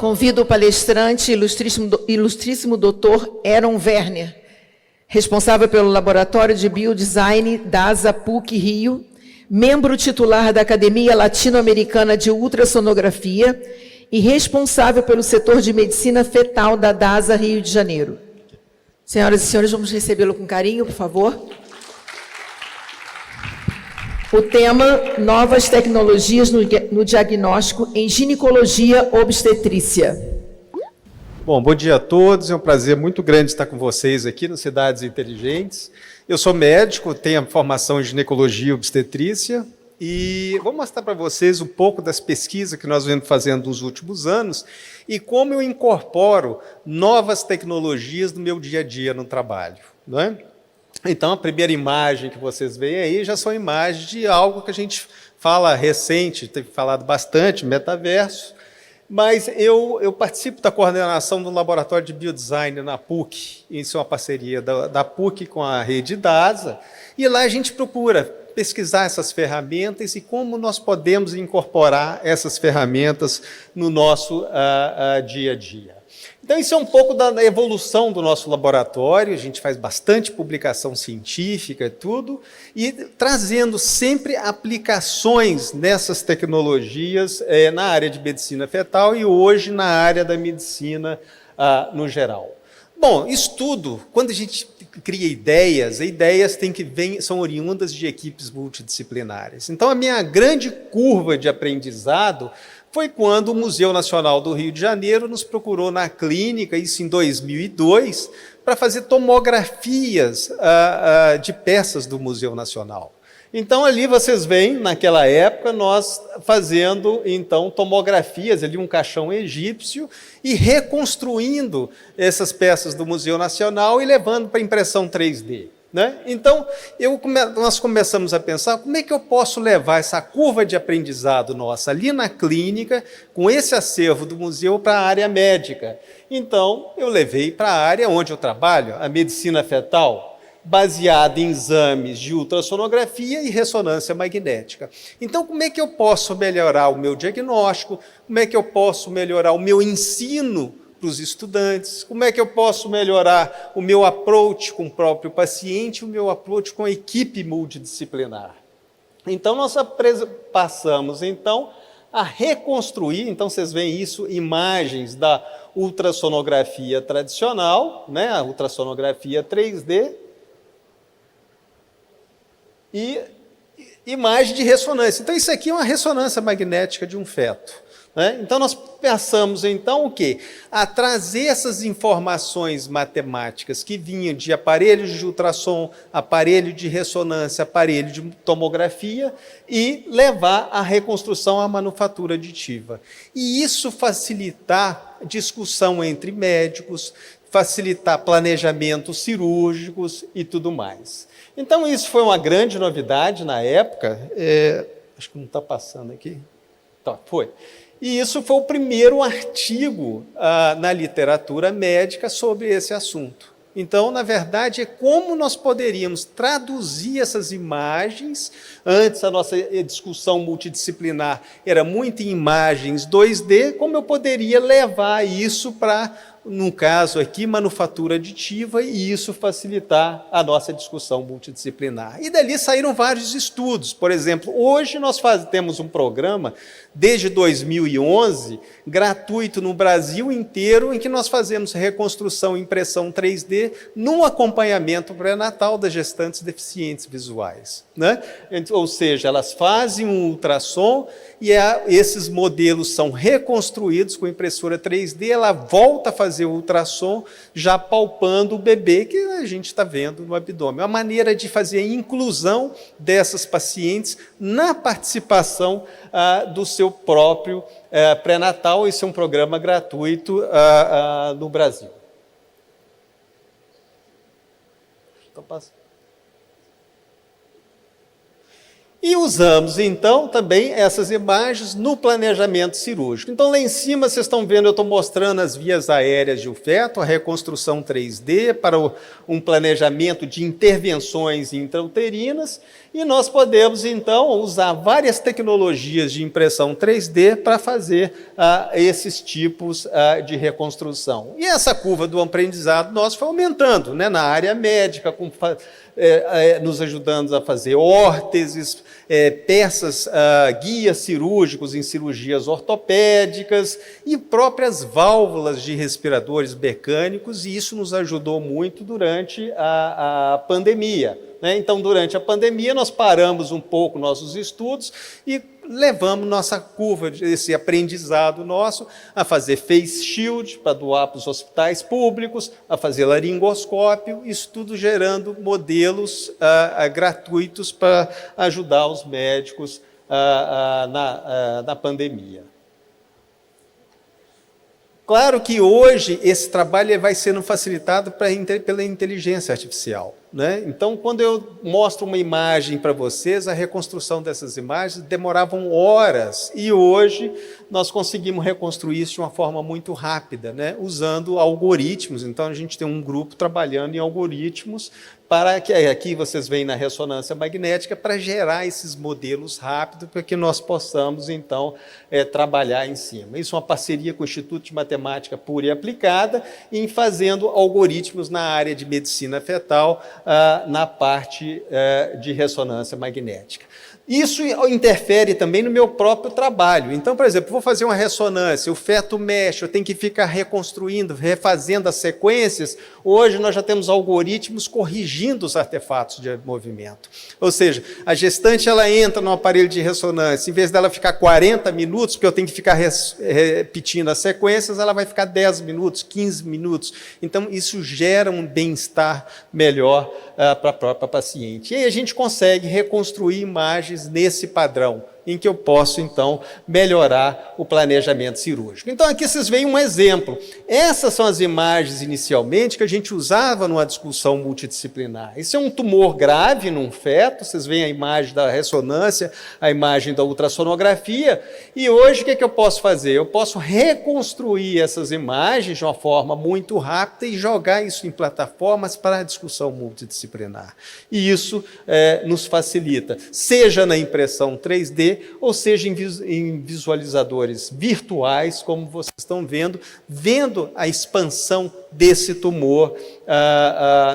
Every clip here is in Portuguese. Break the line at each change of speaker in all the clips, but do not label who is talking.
Convido o palestrante, ilustríssimo doutor Eron Werner, responsável pelo Laboratório de Biodesign da ASA PUC Rio, membro titular da Academia Latino-Americana de Ultrassonografia e responsável pelo setor de medicina fetal da DASA Rio de Janeiro. Senhoras e senhores, vamos recebê-lo com carinho, por favor. O tema: novas tecnologias no diagnóstico em ginecologia obstetrícia.
Bom dia a todos, é um prazer muito grande estar com vocês aqui no Cidades Inteligentes. Eu sou médico, tenho formação em ginecologia e obstetrícia e vou mostrar para vocês um pouco das pesquisas que nós vemos fazendo nos últimos anos e como eu incorporo novas tecnologias no meu dia a dia no trabalho, não é? Então, a primeira imagem que vocês veem aí já são imagens de algo que a gente fala recente, tem falado bastante, metaverso, mas eu participo da coordenação do Laboratório de Biodesign na PUC, isso é uma parceria da PUC com a rede DASA, e lá a gente procura pesquisar essas ferramentas e como nós podemos incorporar essas ferramentas no nosso dia a dia. Então, isso é um pouco da evolução do nosso laboratório, a gente faz bastante publicação científica e tudo, e trazendo sempre aplicações nessas tecnologias na área de medicina fetal e hoje na área da medicina no geral. Bom, isso tudo, quando a gente cria ideias são oriundas de equipes multidisciplinares. Então, a minha grande curva de aprendizado foi quando o Museu Nacional do Rio de Janeiro nos procurou na clínica, isso em 2002, para fazer tomografias de peças do Museu Nacional. Então, ali vocês veem, naquela época, nós fazendo, então, tomografias, ali um caixão egípcio, e reconstruindo essas peças do Museu Nacional e levando para impressão 3D. Né? Então, nós começamos a pensar como é que eu posso levar essa curva de aprendizado nossa ali na clínica, com esse acervo do museu, para a área médica. Então, eu levei para a área onde eu trabalho, a medicina fetal, baseada em exames de ultrassonografia e ressonância magnética. Então, como é que eu posso melhorar o meu diagnóstico? Como é que eu posso melhorar o meu ensino para os estudantes? Como é que eu posso melhorar o meu approach com o próprio paciente, o meu approach com a equipe multidisciplinar? Então, nós passamos, então, a reconstruir, então, vocês veem isso, imagens da ultrassonografia tradicional, né, a ultrassonografia 3D, e imagem de ressonância. Então, isso aqui é uma ressonância magnética de um feto. Então, nós pensamos, então, o quê? A trazer essas informações matemáticas que vinham de aparelhos de ultrassom, aparelho de ressonância, aparelho de tomografia e levar a reconstrução à manufatura aditiva. E isso facilitar discussão entre médicos, facilitar planejamentos cirúrgicos e tudo mais. Então, isso foi uma grande novidade na época. Acho que não está passando aqui. Tá, foi. E isso foi o primeiro artigo na literatura médica sobre esse assunto. Então, na verdade, é como nós poderíamos traduzir essas imagens. Antes, a nossa discussão multidisciplinar era muito em imagens 2D, como eu poderia levar isso para, no caso aqui, manufatura aditiva, e isso facilitar a nossa discussão multidisciplinar. E dali saíram vários estudos. Por exemplo, hoje nós temos um programa, desde 2011, gratuito no Brasil inteiro, em que nós fazemos reconstrução e impressão 3D no acompanhamento pré-natal das gestantes deficientes visuais. Né? Ou seja, elas fazem um ultrassom e esses modelos são reconstruídos com impressora 3D, ela volta a fazer o ultrassom já palpando o bebê que a gente está vendo no abdômen. Uma maneira de fazer a inclusão dessas pacientes na participação do seu próprio pré-natal. Esse é um programa gratuito no Brasil. E usamos, então, também essas imagens no planejamento cirúrgico. Então, lá em cima, vocês estão vendo, eu estou mostrando as vias aéreas de o feto, a reconstrução 3D para um planejamento de intervenções intrauterinas, e nós podemos, então, usar várias tecnologias de impressão 3D para fazer esses tipos de reconstrução. E essa curva do aprendizado nosso foi aumentando, né, na área médica, nos ajudando a fazer órteses, peças, guias cirúrgicos em cirurgias ortopédicas e próprias válvulas de respiradores mecânicos, e isso nos ajudou muito durante a pandemia. Então, durante a pandemia, nós paramos um pouco nossos estudos e levamos nossa curva, esse aprendizado nosso, a fazer face shield para doar para os hospitais públicos, a fazer laringoscópio, isso tudo gerando modelos gratuitos para ajudar os médicos na pandemia. Claro que hoje esse trabalho vai sendo facilitado pela inteligência artificial, né? Então, quando eu mostro uma imagem para vocês, a reconstrução dessas imagens demoravam horas, e hoje nós conseguimos reconstruir isso de uma forma muito rápida, né? Usando algoritmos. Então, a gente tem um grupo trabalhando em algoritmos para que, aqui vocês veem na ressonância magnética, para gerar esses modelos rápidos, para que nós possamos, então, trabalhar em cima. Isso é uma parceria com o Instituto de Matemática Pura e Aplicada, em fazendo algoritmos na área de medicina fetal, na parte de ressonância magnética. Isso interfere também no meu próprio trabalho. Então, por exemplo, vou fazer uma ressonância, o feto mexe, eu tenho que ficar reconstruindo, refazendo as sequências. Hoje nós já temos algoritmos corrigindo os artefatos de movimento. Ou seja, a gestante ela entra no aparelho de ressonância, em vez dela ficar 40 minutos, porque eu tenho que ficar repetindo as sequências, ela vai ficar 10 minutos, 15 minutos. Então, isso gera um bem-estar melhor para a própria paciente. E aí a gente consegue reconstruir imagens nesse padrão, em que eu posso, então, melhorar o planejamento cirúrgico. Então, aqui vocês veem um exemplo. Essas são as imagens, inicialmente, que a gente usava numa discussão multidisciplinar. Isso é um tumor grave num feto, vocês veem a imagem da ressonância, a imagem da ultrassonografia, e hoje o que eu posso fazer? Eu posso reconstruir essas imagens de uma forma muito rápida e jogar isso em plataformas para a discussão multidisciplinar. E isso nos facilita, seja na impressão 3D, ou seja em visualizadores virtuais, como vocês estão vendo a expansão desse tumor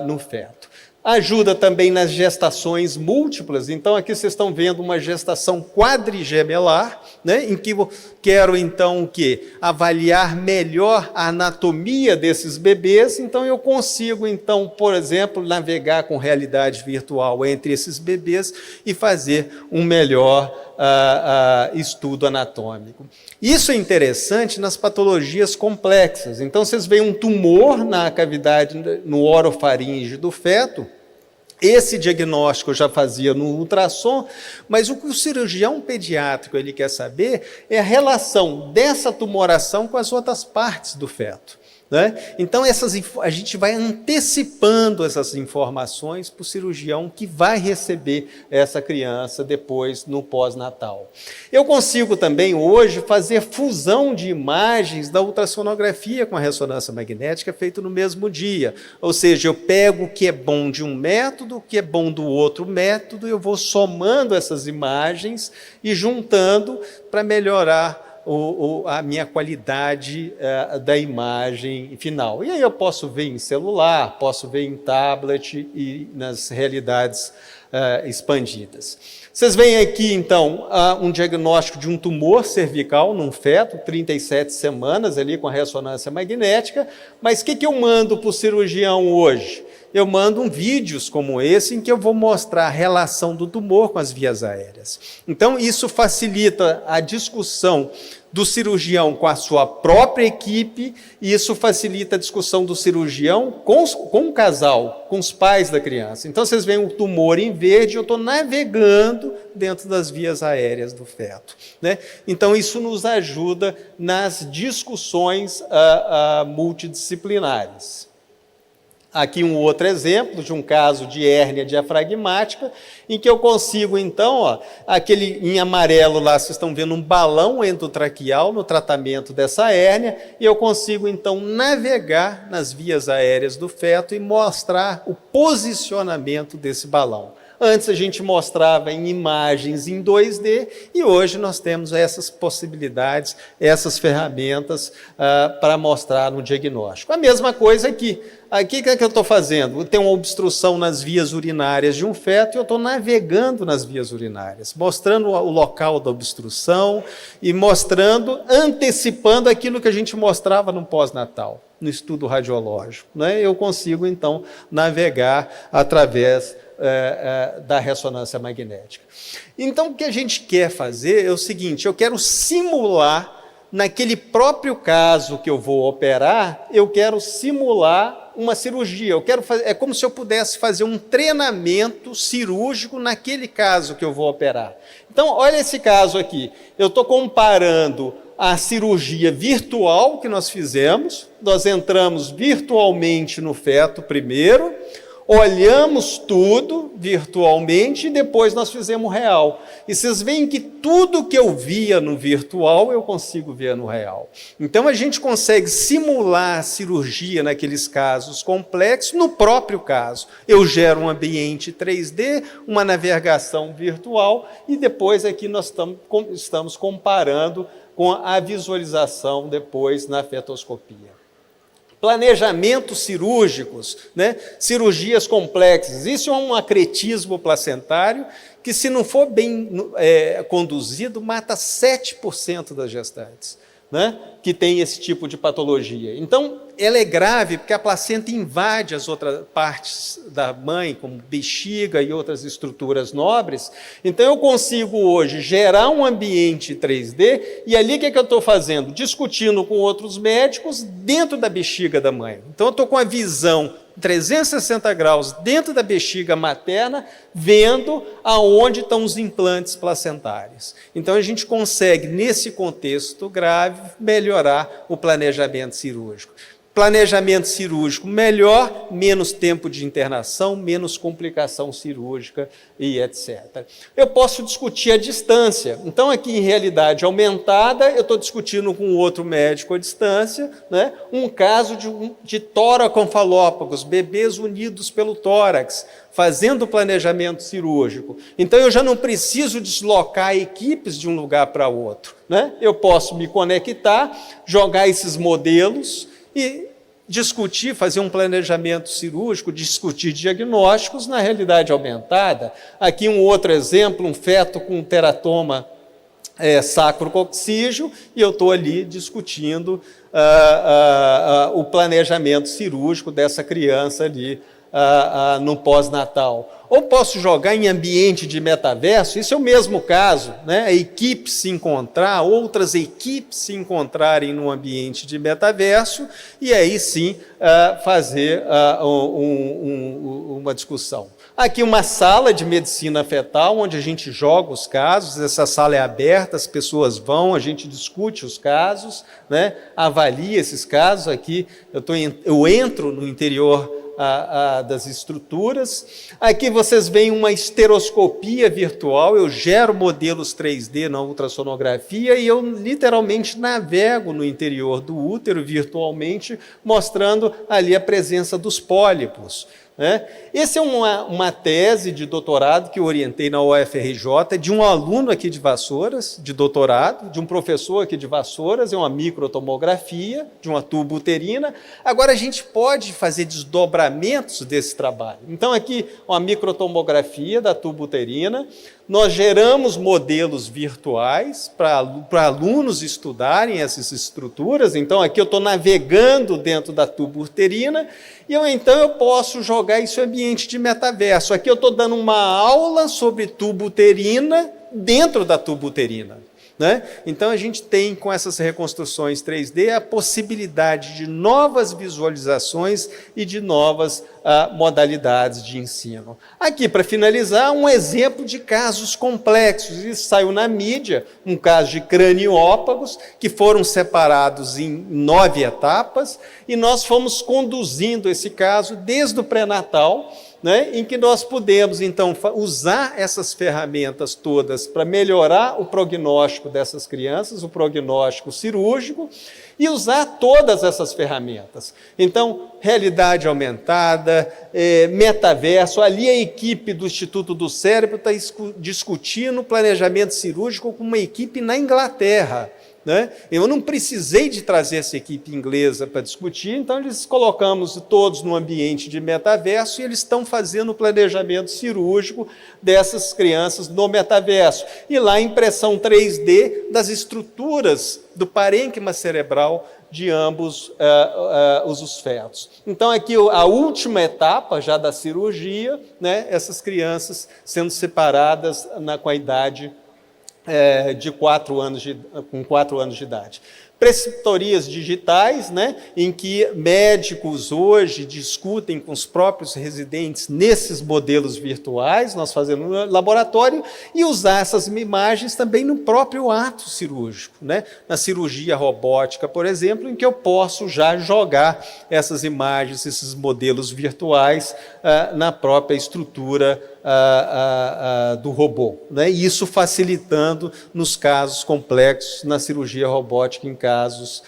no feto. Ajuda também nas gestações múltiplas. Então, aqui vocês estão vendo uma gestação quadrigemelar, né, em que eu quero, então, o quê? Avaliar melhor a anatomia desses bebês. Então, eu consigo, então, por exemplo, navegar com realidade virtual entre esses bebês e fazer um melhor estudo anatômico. Isso é interessante nas patologias complexas. Então, vocês veem um tumor na cavidade, no orofaringe do feto. Esse diagnóstico eu já fazia no ultrassom, mas o que o cirurgião pediátrico ele quer saber é a relação dessa tumoração com as outras partes do feto, né? Então, a gente vai antecipando essas informações para o cirurgião que vai receber essa criança depois no pós-natal. Eu consigo também hoje fazer fusão de imagens da ultrassonografia com a ressonância magnética feito no mesmo dia. Ou seja, eu pego o que é bom de um método, o que é bom do outro método, eu vou somando essas imagens e juntando para melhorar a minha qualidade da imagem final. E aí eu posso ver em celular, posso ver em tablet e nas realidades expandidas. Vocês veem aqui, então, um diagnóstico de um tumor cervical num feto, 37 semanas ali com a ressonância magnética, mas o que eu mando para o cirurgião hoje? Eu mando vídeos como esse, em que eu vou mostrar a relação do tumor com as vias aéreas. Então, isso facilita a discussão do cirurgião com a sua própria equipe, e isso facilita a discussão do cirurgião com o casal, com os pais da criança. Então, vocês veem o tumor em verde, eu estou navegando dentro das vias aéreas do feto, né? Então, isso nos ajuda nas discussões multidisciplinares. Aqui um outro exemplo de um caso de hérnia diafragmática, em que eu consigo, então, ó, aquele em amarelo lá, vocês estão vendo um balão endotraqueal no tratamento dessa hérnia, e eu consigo, então, navegar nas vias aéreas do feto e mostrar o posicionamento desse balão. Antes a gente mostrava em imagens em 2D e hoje nós temos essas possibilidades, essas ferramentas para mostrar no diagnóstico. A mesma coisa aqui. Aqui o que eu estou fazendo? Tem uma obstrução nas vias urinárias de um feto e eu estou navegando nas vias urinárias, mostrando o local da obstrução e mostrando, antecipando aquilo que a gente mostrava no pós-natal, no estudo radiológico, né? Eu consigo, então, navegar através da ressonância magnética. Então, o que a gente quer fazer é o seguinte: eu quero simular, naquele próprio caso que eu vou operar, eu quero simular uma cirurgia. Eu quero fazer, é como se eu pudesse fazer um treinamento cirúrgico naquele caso que eu vou operar. Então, olha esse caso aqui. Eu estou comparando a cirurgia virtual que nós fizemos. Nós entramos virtualmente no feto primeiro, olhamos tudo virtualmente e depois nós fizemos real. E vocês veem que tudo que eu via no virtual, eu consigo ver no real. Então, a gente consegue simular a cirurgia naqueles casos complexos no próprio caso. Eu gero um ambiente 3D, uma navegação virtual e depois aqui nós estamos comparando com a visualização depois na fetoscopia. Planejamentos cirúrgicos, né? Cirurgias complexas. Isso é um acretismo placentário que, se não for bem conduzido, mata 7% das gestantes, né? Que tem esse tipo de patologia. Então, ela é grave porque a placenta invade as outras partes da mãe, como bexiga e outras estruturas nobres. Então, eu consigo hoje gerar um ambiente 3D e ali o que eu estou fazendo? Discutindo com outros médicos dentro da bexiga da mãe. Então, eu estou com a visão 360 graus dentro da bexiga materna, vendo aonde estão os implantes placentários. Então, a gente consegue, nesse contexto grave, melhorar o planejamento cirúrgico. Planejamento cirúrgico melhor, menos tempo de internação, menos complicação cirúrgica e etc. Eu posso discutir a distância. Então, aqui em realidade aumentada, eu estou discutindo com outro médico à distância, né, um caso de toraconfalópagos, bebês unidos pelo tórax, fazendo planejamento cirúrgico. Então, eu já não preciso deslocar equipes de um lugar para outro, né? Eu posso me conectar, jogar esses modelos e discutir, fazer um planejamento cirúrgico, discutir diagnósticos na realidade aumentada. Aqui um outro exemplo, um feto com teratoma sacrococcígeo, e eu estou ali discutindo o planejamento cirúrgico dessa criança ali no pós-natal. Ou posso jogar em ambiente de metaverso, isso é o mesmo caso, né? A equipe se encontrar, outras equipes se encontrarem no ambiente de metaverso, e aí sim fazer uma discussão. Aqui uma sala de medicina fetal, onde a gente joga os casos, essa sala é aberta, as pessoas vão, a gente discute os casos, né? Avalia esses casos. Aqui eu entro no interior das estruturas. Aqui vocês veem uma esteroscopia virtual, eu gero modelos 3D na ultrassonografia e eu literalmente navego no interior do útero virtualmente, mostrando ali a presença dos pólipos, né? Essa é uma tese de doutorado que eu orientei na UFRJ, de um aluno aqui de Vassouras, de doutorado, de um professor aqui de Vassouras, é uma microtomografia de uma tuba uterina. Agora a gente pode fazer desdobramentos desse trabalho. Então aqui uma microtomografia da tuba uterina, nós geramos modelos virtuais para alunos estudarem essas estruturas. Então aqui eu estou navegando dentro da tuba uterina, e então eu posso jogar isso em ambiente de metaverso. Aqui eu estou dando uma aula sobre tuba uterina dentro da tuba uterina. né? Então, a gente tem, com essas reconstruções 3D, a possibilidade de novas visualizações e de novas modalidades de ensino. Aqui, para finalizar, um exemplo de casos complexos. Isso saiu na mídia, um caso de craniópagos, que foram separados em 9 etapas, e nós fomos conduzindo esse caso desde o pré-natal, né, em que nós podemos, então, usar essas ferramentas todas para melhorar o prognóstico dessas crianças, o prognóstico cirúrgico, e usar todas essas ferramentas. Então, realidade aumentada, metaverso, ali a equipe do Instituto do Cérebro está discutindo planejamento cirúrgico com uma equipe na Inglaterra, né? Eu não precisei de trazer essa equipe inglesa para discutir, então eles colocamos todos no ambiente de metaverso e eles estão fazendo o planejamento cirúrgico dessas crianças no metaverso. E lá a impressão 3D das estruturas do parênquima cerebral de ambos os fetos. Então, aqui a última etapa já da cirurgia, né, essas crianças sendo separadas com a idade com 4 anos de idade. Preceptorias digitais, né, em que médicos hoje discutem com os próprios residentes nesses modelos virtuais, nós fazemos no laboratório, e usar essas imagens também no próprio ato cirúrgico, né, na cirurgia robótica, por exemplo, em que eu posso já jogar essas imagens, esses modelos virtuais na própria estrutura do robô, né? Isso facilitando nos casos complexos, na cirurgia robótica em casos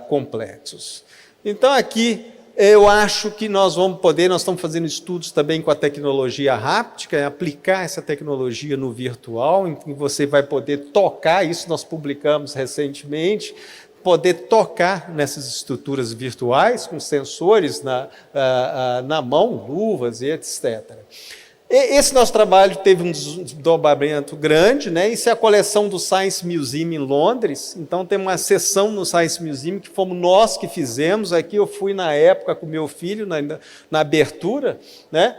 complexos. Então, aqui, eu acho que nós estamos fazendo estudos também com a tecnologia háptica, aplicar essa tecnologia no virtual, em que você vai poder tocar, isso nós publicamos recentemente, poder tocar nessas estruturas virtuais, com sensores na mão, luvas e etc. Esse nosso trabalho teve um desdobramento grande, né? Isso é a coleção do Science Museum em Londres. Então, tem uma sessão no Science Museum que fomos nós que fizemos. Aqui eu fui na época com meu filho, na abertura, né?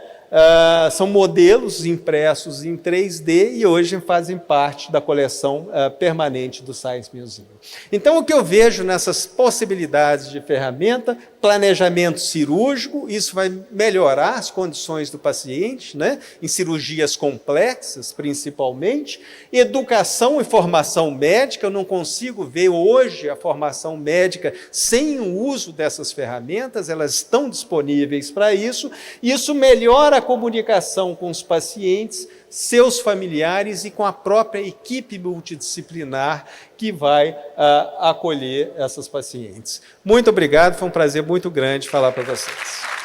São modelos impressos em 3D e hoje fazem parte da coleção permanente do Science Museum. Então, o que eu vejo nessas possibilidades de ferramenta, planejamento cirúrgico, isso vai melhorar as condições do paciente, né, em cirurgias complexas, principalmente. Educação e formação médica, eu não consigo ver hoje a formação médica sem o uso dessas ferramentas, elas estão disponíveis para isso, e isso melhora a comunicação com os pacientes, seus familiares e com a própria equipe multidisciplinar que vai acolher essas pacientes. Muito obrigado, foi um prazer muito grande falar para vocês.